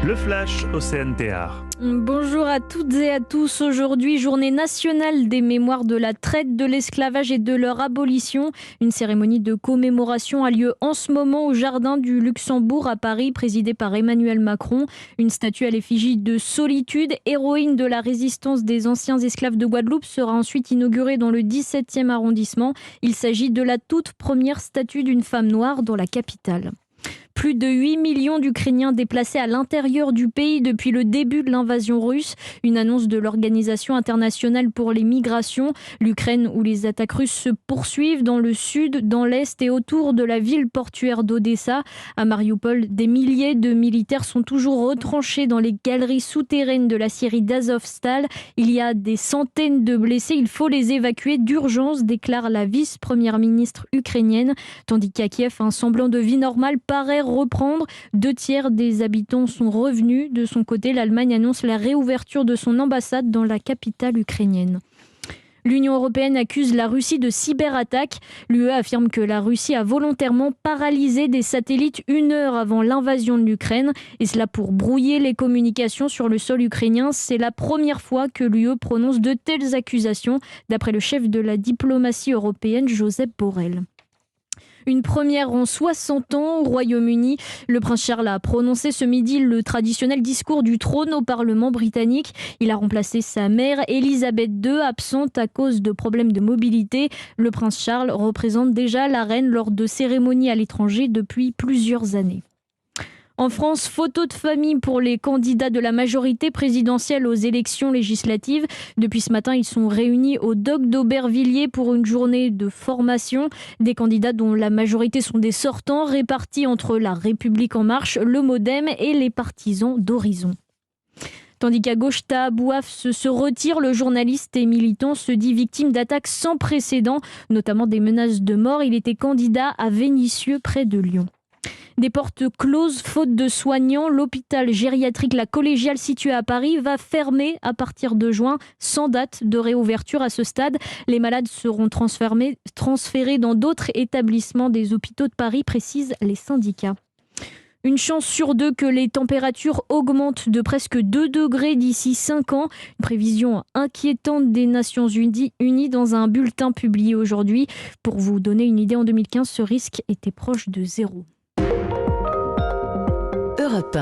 Le flash au CNTR. Bonjour à toutes et à tous. Aujourd'hui, journée nationale des mémoires de la traite, de l'esclavage et de leur abolition. Une cérémonie de commémoration a lieu en ce moment au Jardin du Luxembourg à Paris, présidée par Emmanuel Macron. Une statue à l'effigie de Solitude, héroïne de la résistance des anciens esclaves de Guadeloupe, sera ensuite inaugurée dans le 17e arrondissement. Il s'agit de la toute première statue d'une femme noire dans la capitale. Plus de 8 millions d'Ukrainiens déplacés à l'intérieur du pays depuis le début de l'invasion russe. Une annonce de l'Organisation internationale pour les migrations. L'Ukraine où les attaques russes se poursuivent dans le sud, dans l'est et autour de la ville portuaire d'Odessa. À Mariupol, des milliers de militaires sont toujours retranchés dans les galeries souterraines de la scierie d'Azovstal. Il y a des centaines de blessés. Il faut les évacuer d'urgence, déclare la vice-première ministre ukrainienne. Tandis qu'à Kiev, un semblant de vie normale paraît reprendre. 2/3 des habitants sont revenus. De son côté, l'Allemagne annonce la réouverture de son ambassade dans la capitale ukrainienne. L'Union européenne accuse la Russie de cyberattaque. L'UE affirme que la Russie a volontairement paralysé des satellites 1 heure avant l'invasion de l'Ukraine. Et cela pour brouiller les communications sur le sol ukrainien. C'est la première fois que l'UE prononce de telles accusations, d'après le chef de la diplomatie européenne, Josep Borrell. Une première en 60 ans au Royaume-Uni. Le prince Charles a prononcé ce midi le traditionnel discours du trône au Parlement britannique. Il a remplacé sa mère, Elisabeth II, absente à cause de problèmes de mobilité. Le prince Charles représente déjà la reine lors de cérémonies à l'étranger depuis plusieurs années. En France, photo de famille pour les candidats de la majorité présidentielle aux élections législatives. Depuis ce matin, ils sont réunis au dock d'Aubervilliers pour une journée de formation. Des candidats dont la majorité sont des sortants répartis entre La République En Marche, le MoDem et les partisans d'Horizon. Tandis qu'à gauche, Taha Bouaf se retire, le journaliste et militant se dit victime d'attaques sans précédent, notamment des menaces de mort. Il était candidat à Vénissieux, près de Lyon. Des portes closes, faute de soignants. L'hôpital gériatrique La Collégiale situé à Paris va fermer à partir de juin, sans date de réouverture à ce stade. Les malades seront transférés dans d'autres établissements des hôpitaux de Paris, précisent les syndicats. Une chance sur 2 que les températures augmentent de presque 2 degrés d'ici 5 ans. Une prévision inquiétante des Nations Unies dans un bulletin publié aujourd'hui. Pour vous donner une idée, en 2015, ce risque était proche de 0. Europe 1.